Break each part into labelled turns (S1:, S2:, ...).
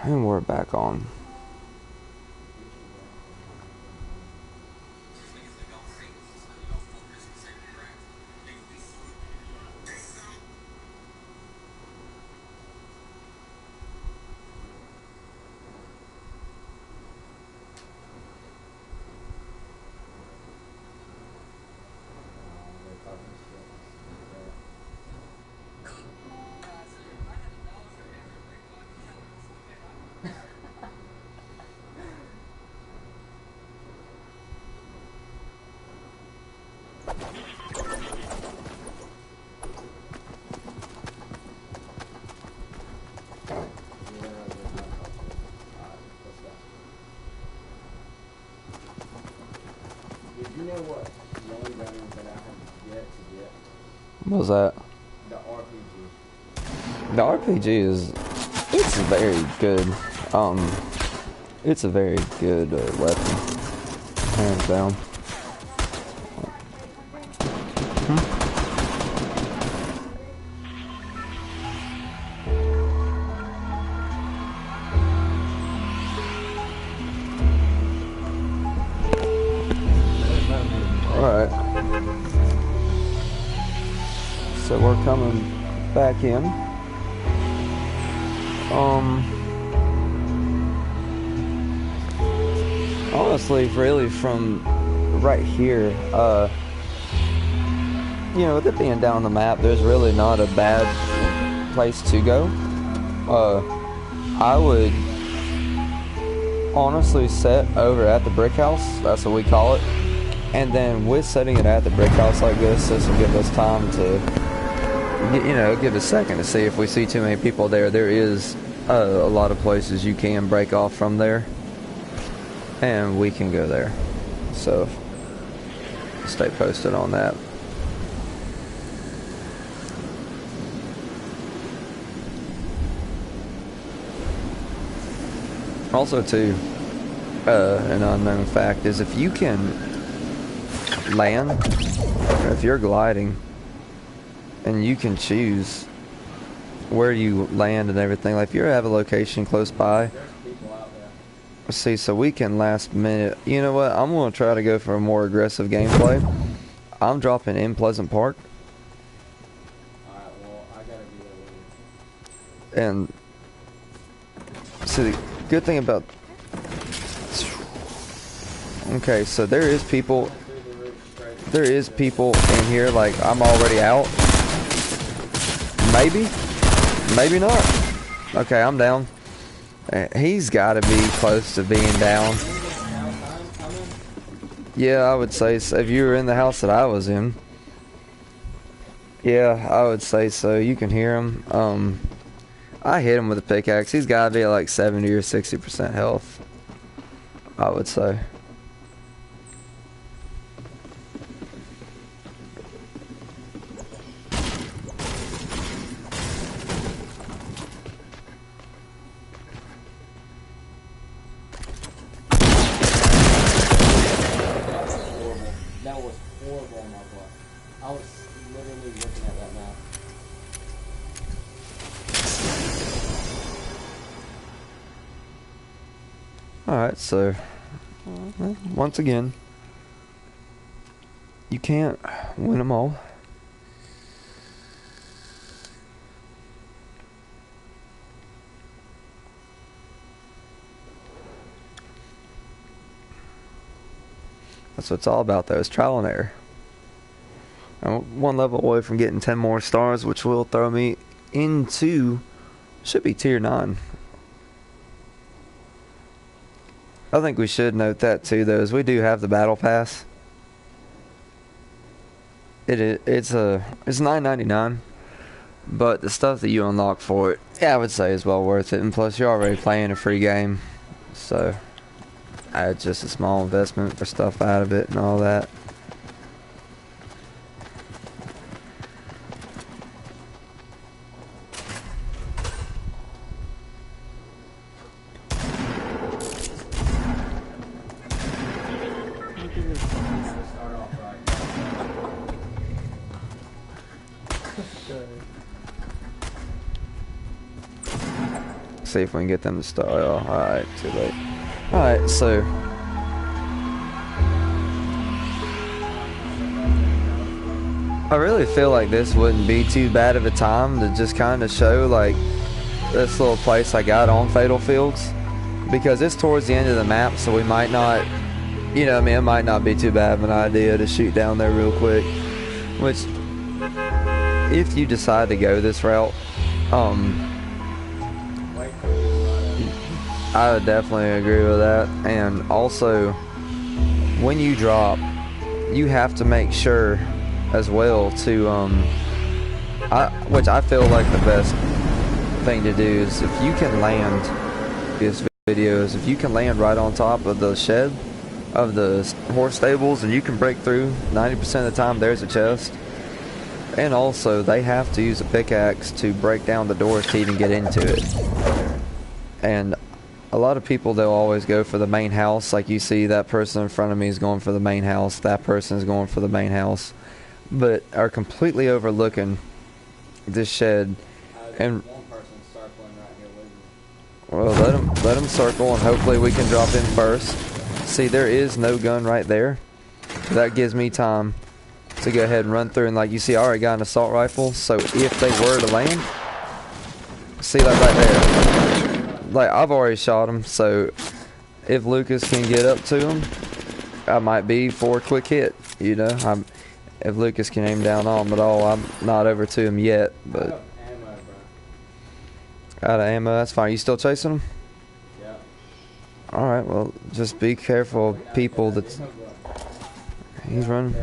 S1: And we're back on. What was that? The RPG is, it's very good. It's a very good weapon, hands down. Alright. So we're coming back in. Honestly, really from right here, you know, with it being down the map, there's really not a bad place to go. I would honestly set over at the brick house, that's what we call it, and then with setting it at the brick house like this will give us time to, you know, give a second to see if we see too many people there. There is a lot of places you can break off from there, and we can go there, so stay posted on that. Also too, an unknown fact is if you can land, or if you're gliding and you can choose where you land and everything, like if you have a location close by, see, so we can last minute, you know what, I'm going to try to go for a more aggressive gameplay. I'm dropping in Pleasant Park. And see, the good thing about, okay, so there is people in here, like I'm already out. Maybe not. Okay, I'm down. He's got to be close to being down. Yeah, I would say so. If you were in the house that I was in, yeah, I would say so. You can hear him. I hit him with a pickaxe. He's got to be at like 70 or 60% health, I would say. Alright, so once again, you can't win them all. That's what it's all about, though, is trial and error. I'm one level away from getting 10 more stars, which will throw me into, should be tier 9. I think we should note that too, though, is we do have the battle pass. It's $9.99, but the stuff that you unlock for it, yeah, I would say is well worth it. And plus, you're already playing a free game, so it's just a small investment for stuff out of it and all that. see if we can get them to start. Oh, alright, too late. Alright, so I really feel like this wouldn't be too bad of a time to just kind of show like this little place I got on Fatal Fields, because it's towards the end of the map, so we might not, you know, I mean, it might not be too bad of an idea to shoot down there real quick. Which, if you decide to go this route, I would definitely agree with that. And also, when you drop, you have to make sure as well to, which I feel like the best thing to do is if you can land this video is if you can land right on top of the shed of the horse stables, and you can break through 90% of the time. There's a chest. And also they have to use a pickaxe to break down the doors to even get into it. And a lot of people, they'll always go for the main house. Like you see that person in front of me is going for the main house, that person is going for the main house, but are completely overlooking this shed. And well, let them circle, and hopefully we can drop in first. See, there is no gun right there. That gives me time to go ahead and run through. And like you see, I already got an assault rifle, so if they were to land, see, like right there, like I've already shot him, so if Lucas can get up to him, I might be for a quick hit, you know. If Lucas can aim down on him at all, I'm not over to him yet, but out of ammo, that's fine. You still chasing him?
S2: Yeah.
S1: Alright, well, just be careful of people that's... He's running.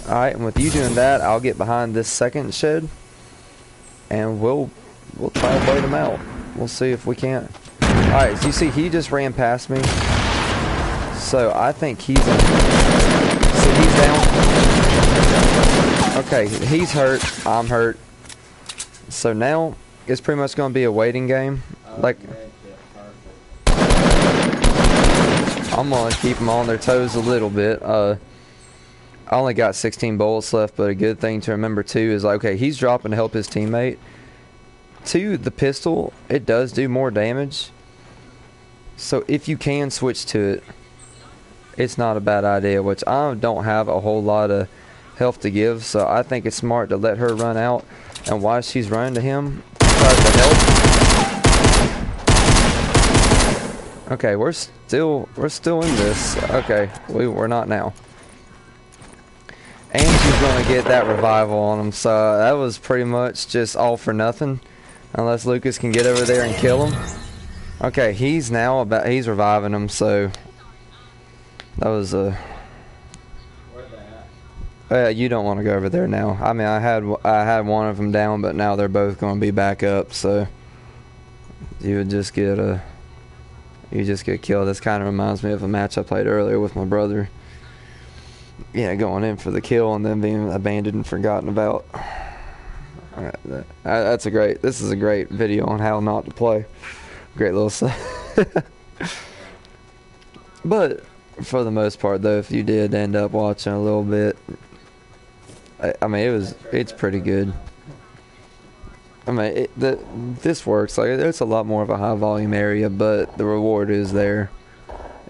S1: Alright, and with you doing that, I'll get behind this second shed, and we'll try and wait him out. We'll see if we can't. Alright, as you see, he just ran past me. So I think he's in. So he's down. Okay, he's hurt. I'm hurt. So now it's pretty much going to be a waiting game. Like, I'm going to keep them on their toes a little bit. I only got 16 bullets left, but a good thing to remember too is like, okay, he's dropping to help his teammate. To the pistol, it does do more damage. So if you can switch to it, it's not a bad idea, which I don't have a whole lot of health to give, so I think it's smart to let her run out, and while she's running to him, try to help. Okay, we're still in this. Okay, we're not now. And she's gonna get that revival on him, so that was pretty much just all for nothing, unless Lucas can get over there and kill him. Okay, he's reviving him, so that was a. You don't want to go over there now. I mean, I had one of them down, but now they're both going to be back up, so you would just get killed. This kind of reminds me of a match I played earlier with my brother. Yeah, going in for the kill and then being abandoned and forgotten about. This is a great video on how not to play. Great little stuff. But for the most part, though, if you did end up watching a little bit, I mean, it's pretty good. I mean, this works. Like, it's a lot more of a high volume area, but the reward is there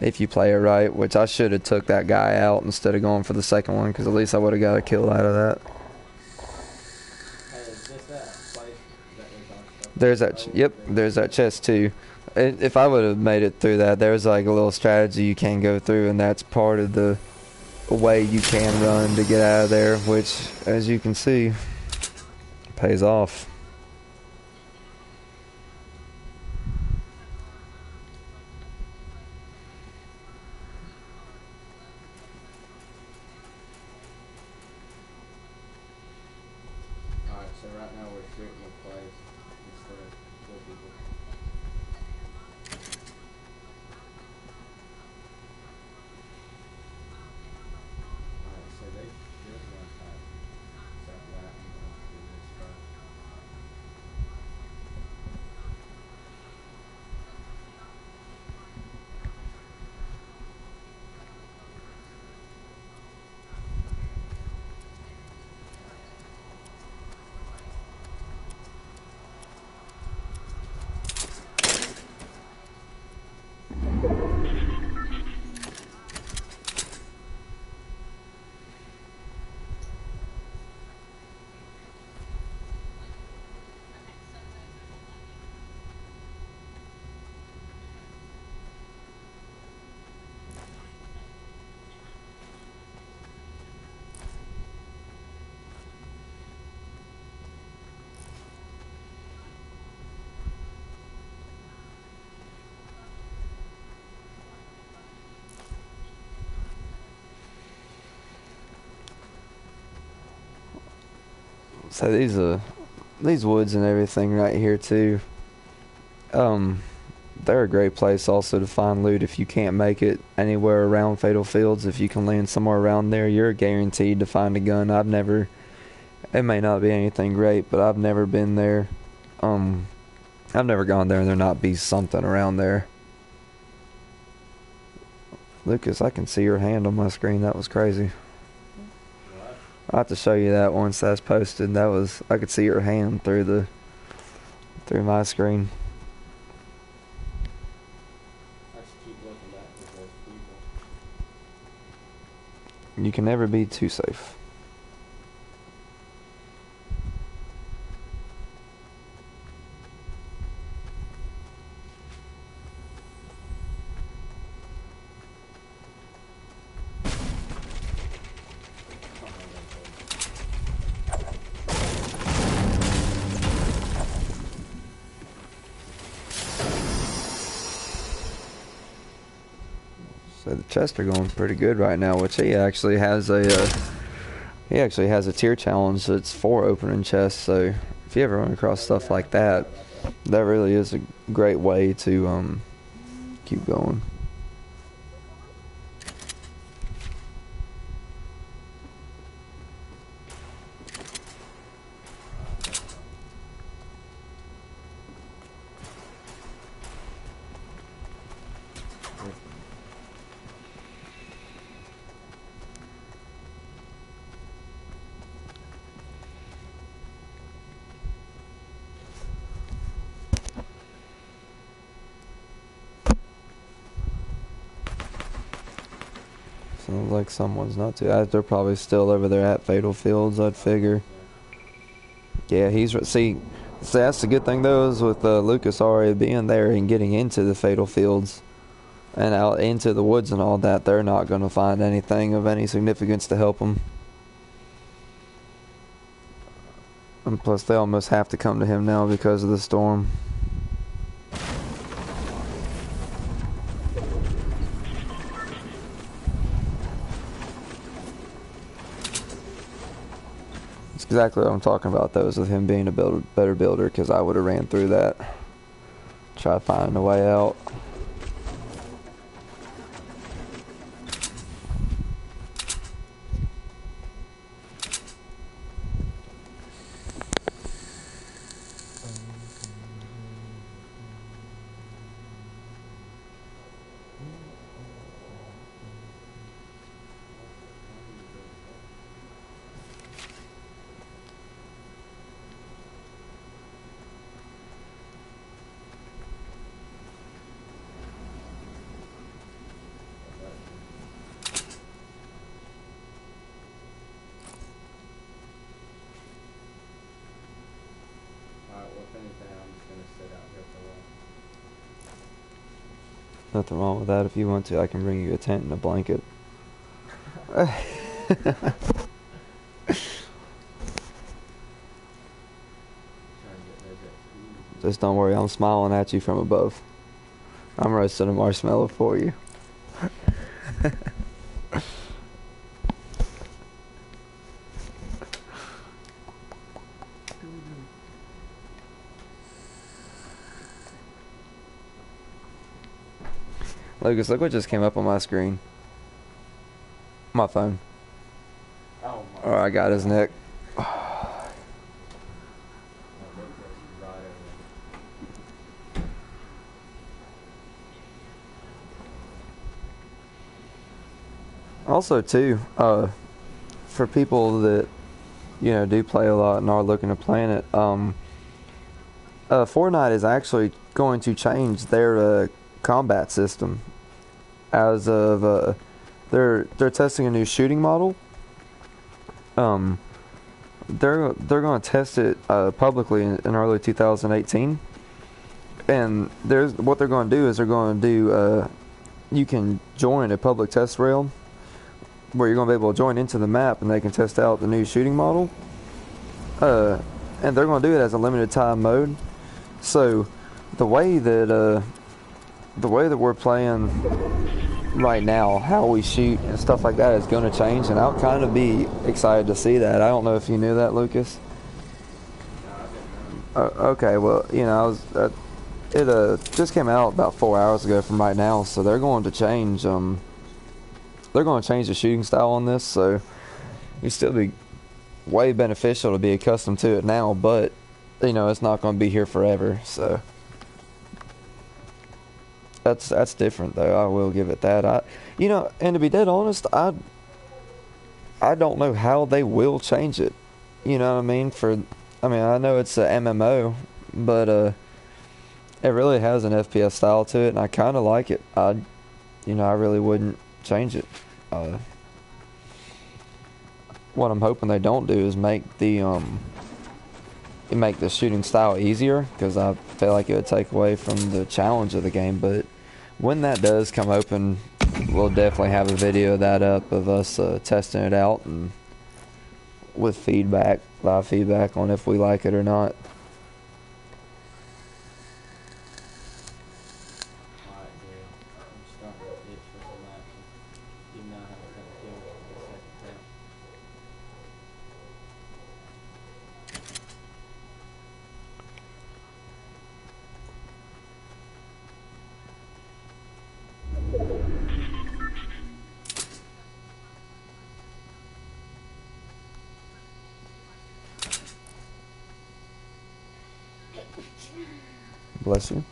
S1: if you play it right. Which I should have took that guy out instead of going for the second one, because at least I would have got a kill out of that. There's that. Yep, there's that chest too. If I would have made it through that, there's like a little strategy you can go through, and that's part of the way you can run to get out of there, which, as you can see, pays off.
S2: Alright, so right now we're shooting in place instead of kill people. Alright, so they just run past me. So that I'm going to do this first.
S1: So these woods and everything right here too. They're a great place also to find loot if you can't make it anywhere around Fatal Fields. If you can land somewhere around there, you're guaranteed to find a gun. It may not be anything great, but I've never been there. I've never gone there and there not be something around there. Lucas, I can see your hand on my screen. That was crazy. I'll have to show you that once that's posted. I could see your hand through my screen. You can never be too safe. So the chests are going pretty good right now, which he actually has a tier challenge that's 4 opening chests. So if you ever run across stuff like that, that really is a great way to keep going. Sounds like someone's not too. They're probably still over there at Fatal Fields, I'd figure. Yeah, see, that's the good thing though, is with Lucas already being there and getting into the Fatal Fields and out into the woods and all that, they're not going to find anything of any significance to help them. And plus, they almost have to come to him now because of the storm. Exactly what I'm talking about, though, is with him being a better builder, because I would have ran through that. Try finding a way out. Nothing wrong with that. If you want to, I can bring you a tent and a blanket. Just don't worry, I'm smiling at you from above. I'm roasting a marshmallow for you. Lucas, look what just came up on my screen. My phone. Oh, I got his neck. Also, too, for people that, do play a lot and are looking to plan it, Fortnite is actually going to change their combat system. As of they're testing a new shooting model. They're going to test it publicly in early 2018, and what they're going to do is they're going to do you can join a public test rail where you're going to be able to join into the map and they can test out the new shooting model, and they're going to do it as a limited time mode. So the way that we're playing right now, how we shoot and stuff like that is going to change, and I'll kind of be excited to see that. I don't know if you knew that, Lucas. Okay, well, you know, it just came out about 4 hours ago from right now, so they're going to change the shooting style on this, so it'd still be way beneficial to be accustomed to it now, but you know, it's not going to be here forever, so that's different though. I will give it that. You know, and to be dead honest, I don't know how they will change it. You know what I mean? I mean, I know it's a MMO, but it really has an FPS style to it, and I kind of like it. You know, I really wouldn't change it. What I'm hoping they don't do is make the shooting style easier, because I feel like it would take away from the challenge of the game. But when that does come open, we'll definitely have a video of that up of us testing it out and with feedback, live feedback on if we like it or not.
S2: Alright, dude. I'm starting to itch for some action. Even though I haven't got a kill for the second time.
S1: Bless you.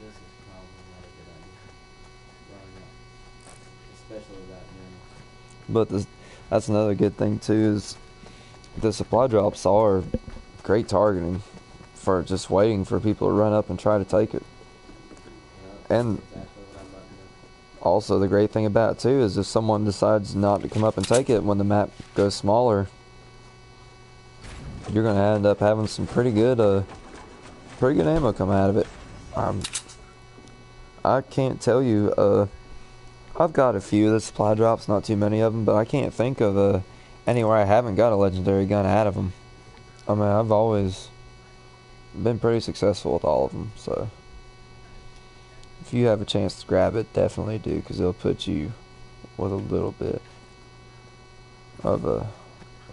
S2: This is probably not a good idea. Running up. Especially without ammo.
S1: But that's another good thing too, is the supply drops are great targeting for just waiting for people to run up and try to take it.
S2: Yeah,
S1: And
S2: that's exactly what I'm about to do.
S1: also the great thing about it too is if someone decides not to come up and take it when the map goes smaller, you're gonna end up having some pretty good ammo come out of it. I can't tell you. I've got a few of the supply drops, not too many of them, but I can't think of anywhere I haven't got a legendary gun out of them. I mean, I've always been pretty successful with all of them, so if you have a chance to grab it, definitely do, because it'll put you with a little bit of a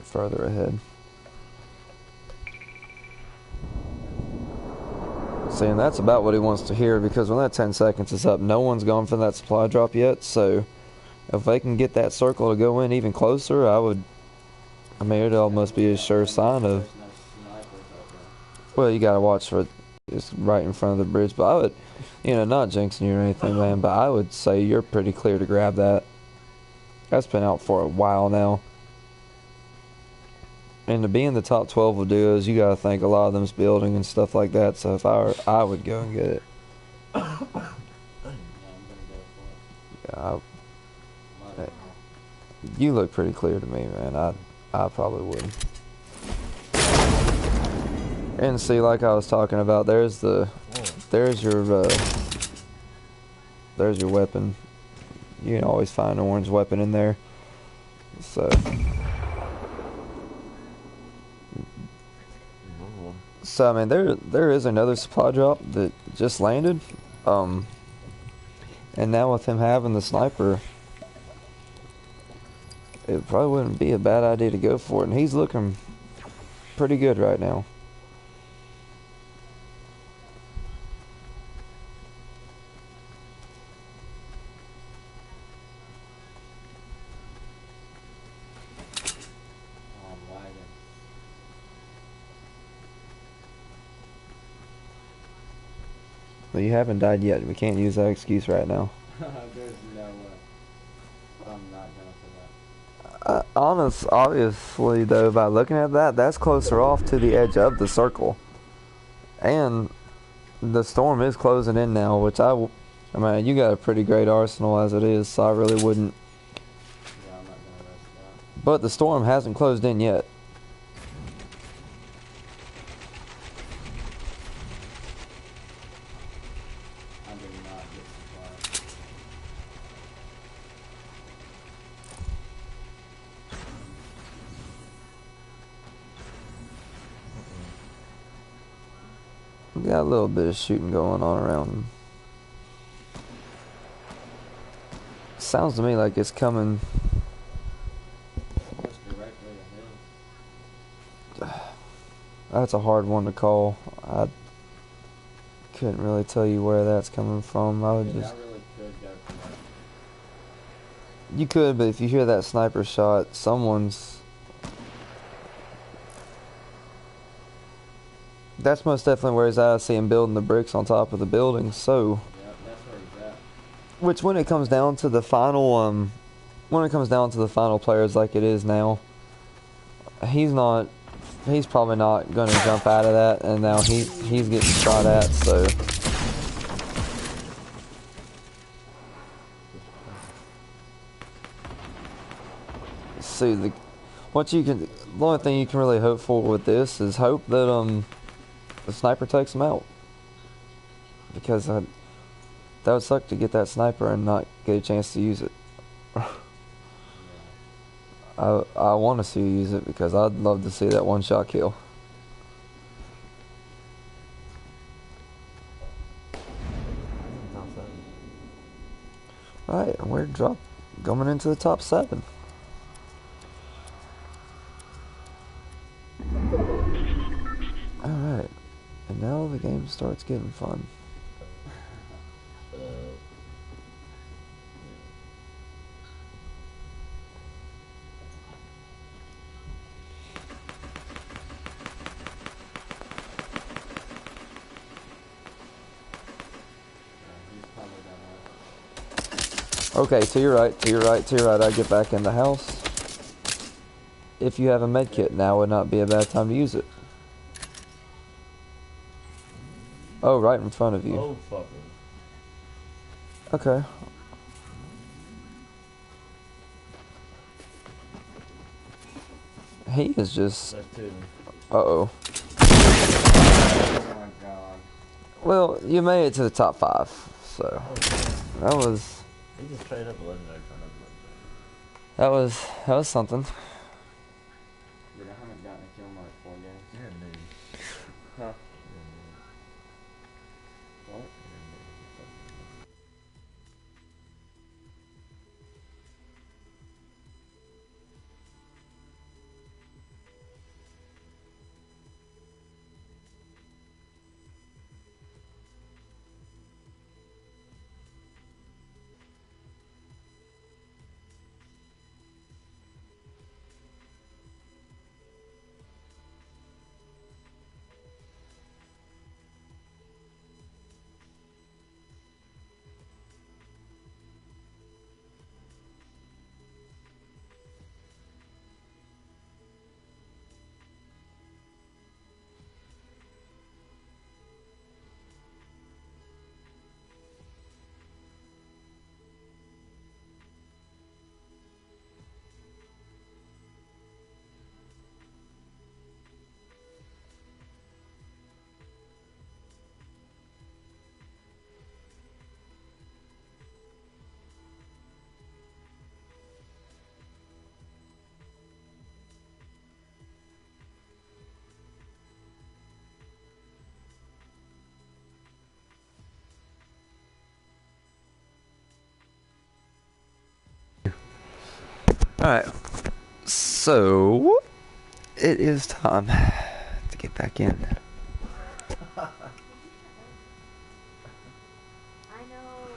S1: further ahead. See, and that's about what he wants to hear, because when that 10 seconds is up, no one's gone for that supply drop yet, so if they can get that circle to go in even closer, I mean, it'd almost be a sure sign of,
S2: There's no snipers out there.
S1: well, you gotta watch for it's right in front of the bridge, but I would, you know, not jinxing you or anything, man, but I would say you're pretty clear to grab that. That's been out for a while now. And to be in the top 12 of duos, you gotta think a lot of them's building and stuff like that. So if I would go and get it.
S2: Yeah, I'm gonna go for it.
S1: Yeah,
S2: Might as well.
S1: you look pretty clear to me, man. I probably would. And see, like I was talking about, there's your weapon. You can always find an orange weapon in there. So. So I mean, there is another supply drop that just landed, and now with him having the sniper, it probably wouldn't be a bad idea to go for it. And he's looking pretty good right now.
S2: Oh, I'm lagging.
S1: Well, you haven't died yet. We can't use that excuse right now.
S2: There's no way. I'm not going for that.
S1: Obviously, though, by looking at that, that's closer off to the edge of the circle. And the storm is closing in now, which I mean, you got a pretty great arsenal as it is, so I really wouldn't
S2: Yeah, I'm not gonna risk
S1: But the storm hasn't closed in yet.
S2: I did not get supplies.
S1: We got a little bit of shooting going on around. Sounds to me like it's coming.
S2: Just directly ahead.
S1: That's a hard one to call. I couldn't really tell you where that's coming from. I would
S2: Dude,
S1: just.
S2: I really could go for that.
S1: You could, but if you hear that sniper shot, someone's. That's most definitely where he's at. I see him building the bricks on top of the building. So,
S2: Yep, that's where he's at.
S1: which when it comes down to the final, when it comes down to the final players like it is now, he's probably not going to jump out of that, and now he's getting shot at. So. See the only thing you can really hope for with this is hope that the sniper takes him out, because that would suck to get that sniper and not get a chance to use it. I want to see you use it because I'd love to see that one shot kill. Right, and we're going into the top 7. Alright, and now the game starts getting fun.
S2: He's probably
S1: Okay, to your right, to your right, to your right. I get back in the house. If you have a med kit, now would not be a bad time to use it. Oh, right in front of you.
S3: Oh, fucker.
S1: Okay. He is just.
S3: That's 2.
S1: Uh-oh.
S2: Oh my god.
S1: Well, you made it to the top 5, so that was.
S3: He just traded up a legendary for
S1: That was something.
S2: Dude, I haven't gotten a kill in like 4 games.
S3: You're a noob.
S2: Huh?
S3: You're a noob.
S2: What?
S3: You're a noob.
S1: Alright. So, it is time to get back in.
S4: I know.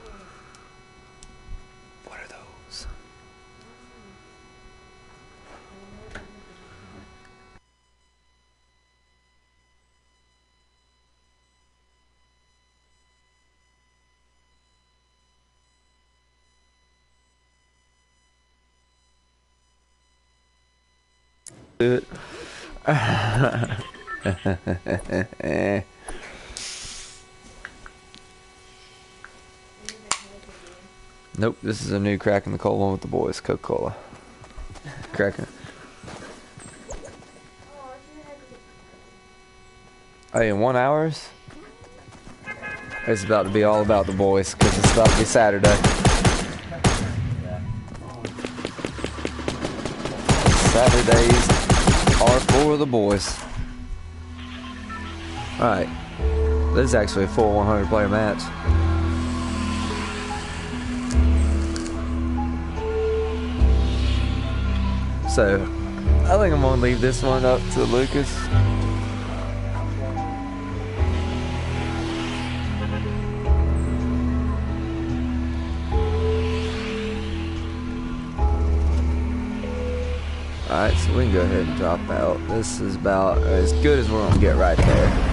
S1: What are those? Do it. Nope, this is a new Cracking the Cold one with the boys, Coca-Cola. Cracking. Hey, in 1 hour, it's about to be all about the boys because it's about to be Saturday.
S3: Yeah.
S1: Saturdays are for the boys. Alright. This is actually a full 100 player match. So, I think I'm gonna leave this one up to Lucas. Alright, so we can go ahead and drop out. This is about as good as we're gonna get right there.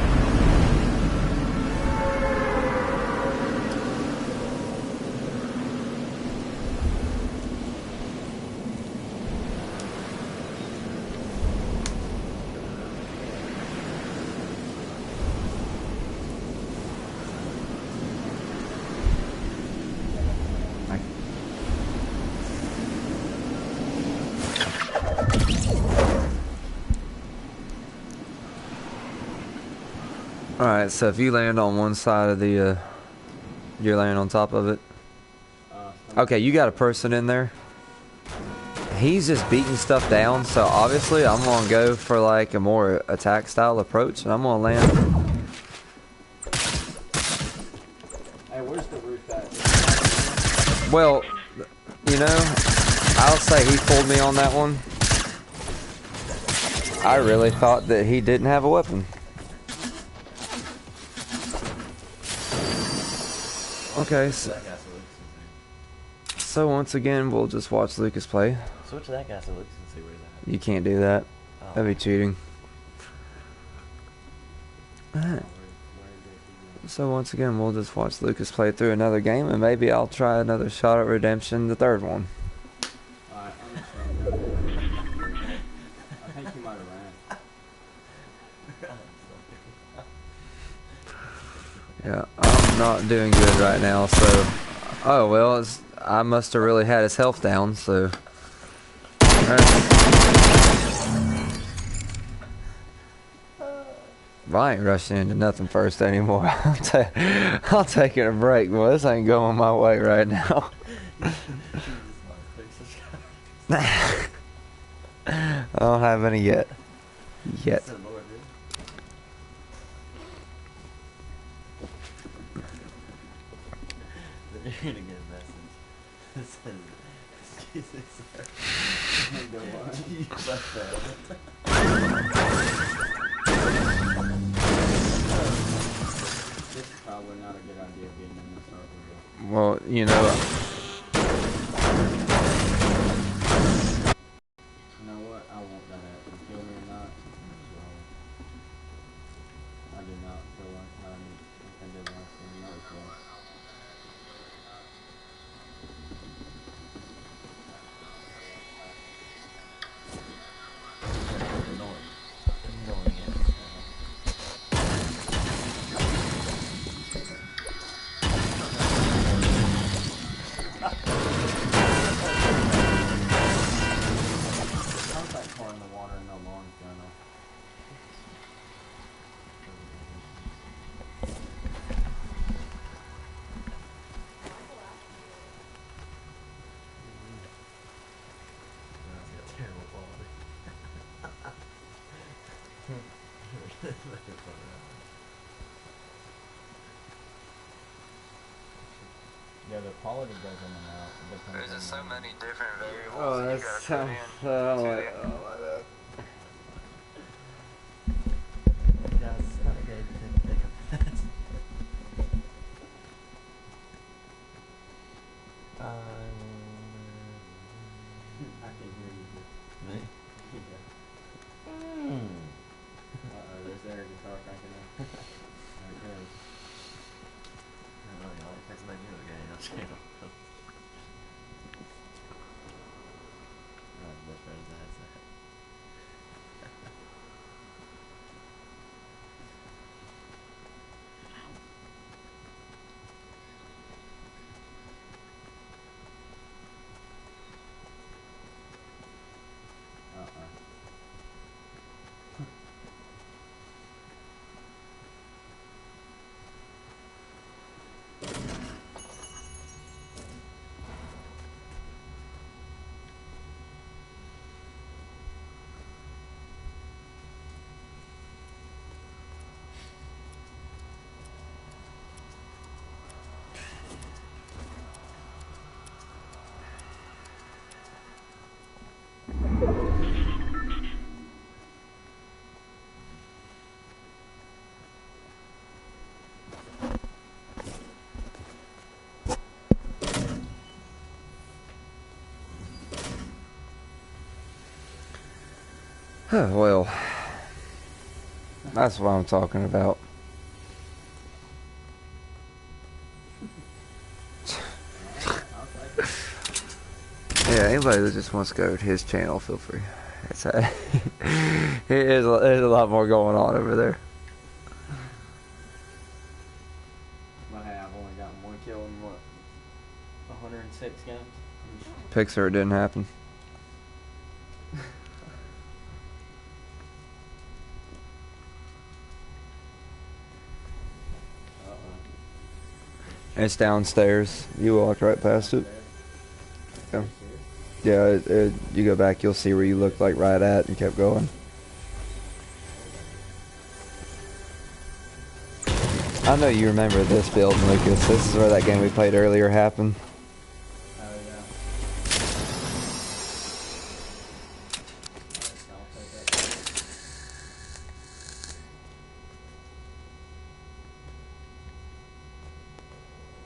S1: Alright, so if you land on one side of the, you're laying on top of it. Okay, you got a person in there. He's just beating stuff down, so obviously I'm gonna go for like a more attack style approach, and I'm gonna land.
S2: Hey, where's the roof at?
S1: Well, you know, I'll say he fooled me on that one. I really thought that he didn't have a weapon. Okay, so once again, we'll just watch Lucas play.
S3: Switch to that guy so Lucas can see where he's at.
S1: You can't do that.
S3: Oh.
S1: That'd be cheating. Alright. So once again, we'll just watch Lucas play through another game, and maybe I'll try another shot at redemption, the third one.
S2: Alright, I'm just gonna go there. I think he might have ran.
S1: Yeah, I'm not doing good right now, so... Oh, well, I must have really had his health down, so... Well, I ain't rushing into nothing first anymore. I'm taking a break, boy. This ain't going my way right now. I don't have any yet. Yet.
S3: You're gonna get a message that says, excuse me, sir. You left that.
S2: This is probably not a good idea getting in this circle.
S1: Well, you know...
S2: You know what? I want that happen. Kill me or not. I do not feel like I did last time. That was well. How's that car in the water and no lawn's going on? Yeah, the quality goes in and out.
S1: There's just so many different variables.
S2: Oh,
S1: that you
S2: that's
S1: gotta put in.
S3: Yeah, it's not a good thing to think of that.
S2: I can hear you.
S3: Me?
S2: Yeah. Uh-oh, there's their guitar cranking up. There it goes.
S3: I don't know, y'all. It takes my new again. I'm just kidding. Alright, best friend is the headset.
S1: Well, that's what I'm talking about.
S3: I'll take it.
S1: Yeah, anybody that just wants to go to his channel, feel free. It's there's a lot more going on over there.
S2: But hey, I've only gotten one kill in what, 106 games?
S1: Pixar, it didn't happen. It's downstairs. You walked right past it. Yeah. Yeah, you go back, you'll see where you looked like right at and kept going. I know you remember this building, Lucas. This is where that game we played earlier happened.
S2: Oh yeah. Alright, I'll take that.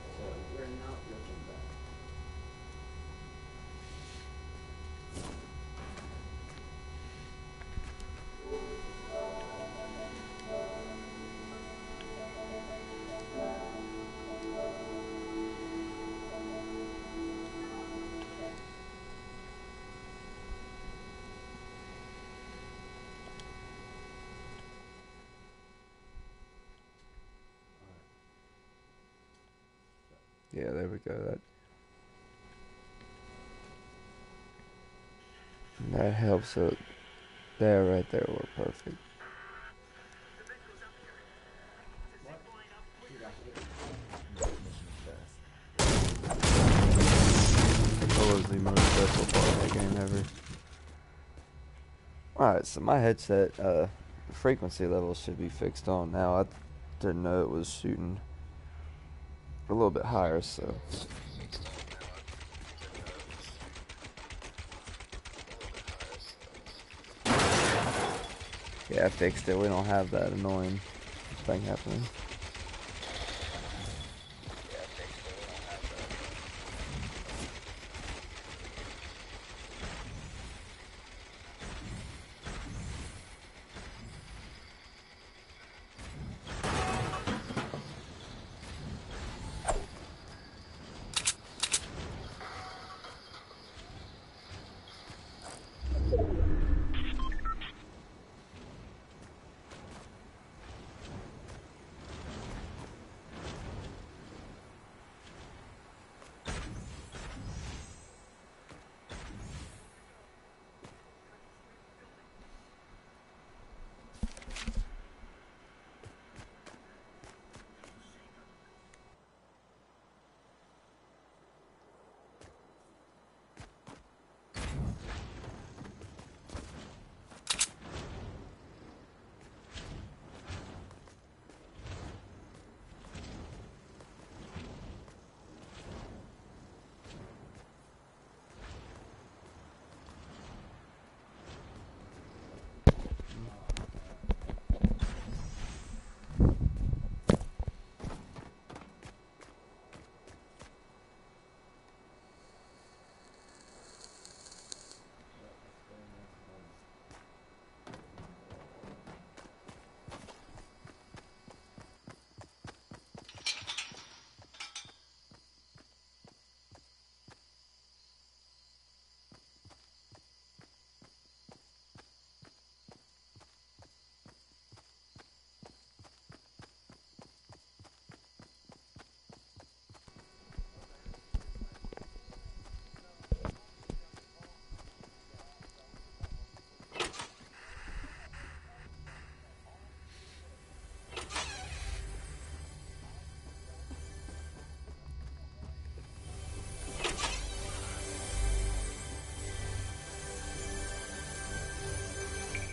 S2: So we're not looking back.
S1: Yeah, there we go. That helps it. There, right there, we're perfect. That was the most stressful part of that game ever. Alright, so my headset, frequency levels should be fixed on now. I didn't know it was shooting a little bit higher, so. Yeah, I fixed it. We don't have that annoying thing happening.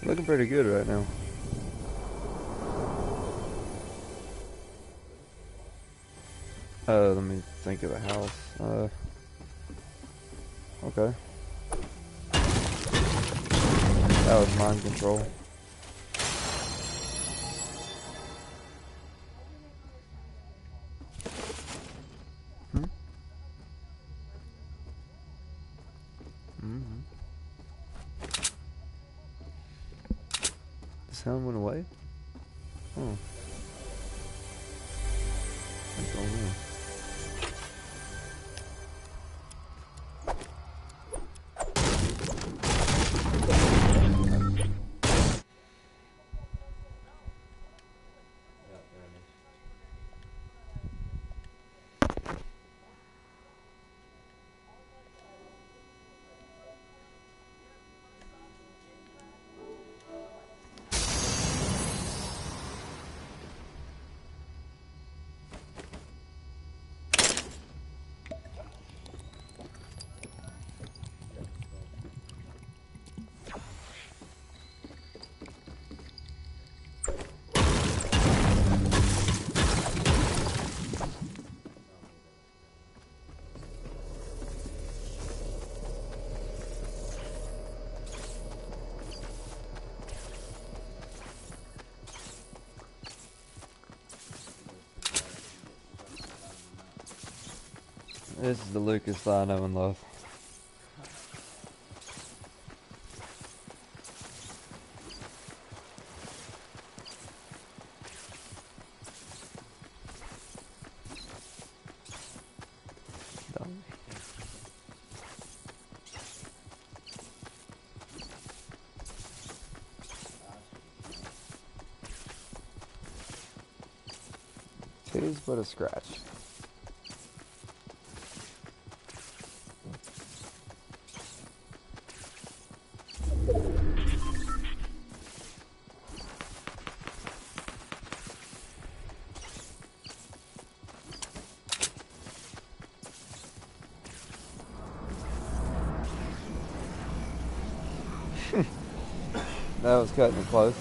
S1: Looking pretty good right now. Let me think of the house. Okay. That was mind control. Hmm? Mm-hmm. sound went away? Oh. What's going on?
S2: Yep, there it is.
S1: This is the Lucas that I know and love. Done. Tis but a scratch. That was cutting it close.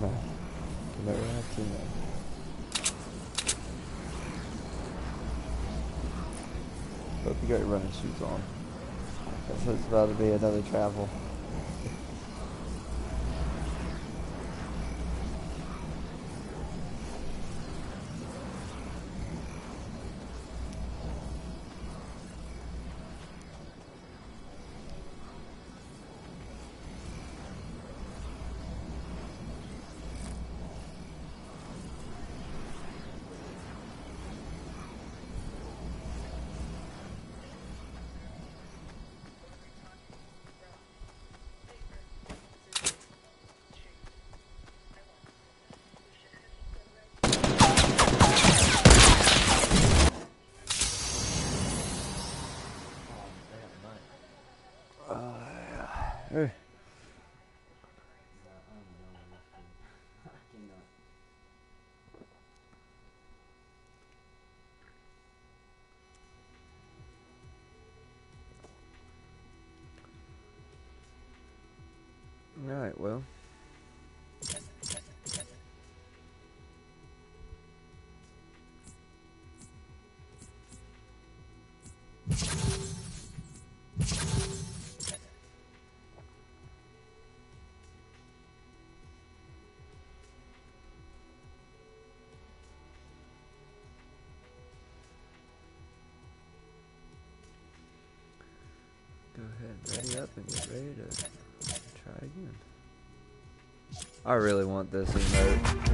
S1: No. Never have to know. Hope you got your running shoes on. Guess it's about to be another travel. Hey. Alright, well. Go ahead, ready up and get ready to try again. I really want this emote.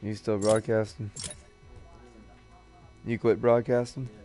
S1: You still broadcasting? You quit broadcasting?
S2: Yeah.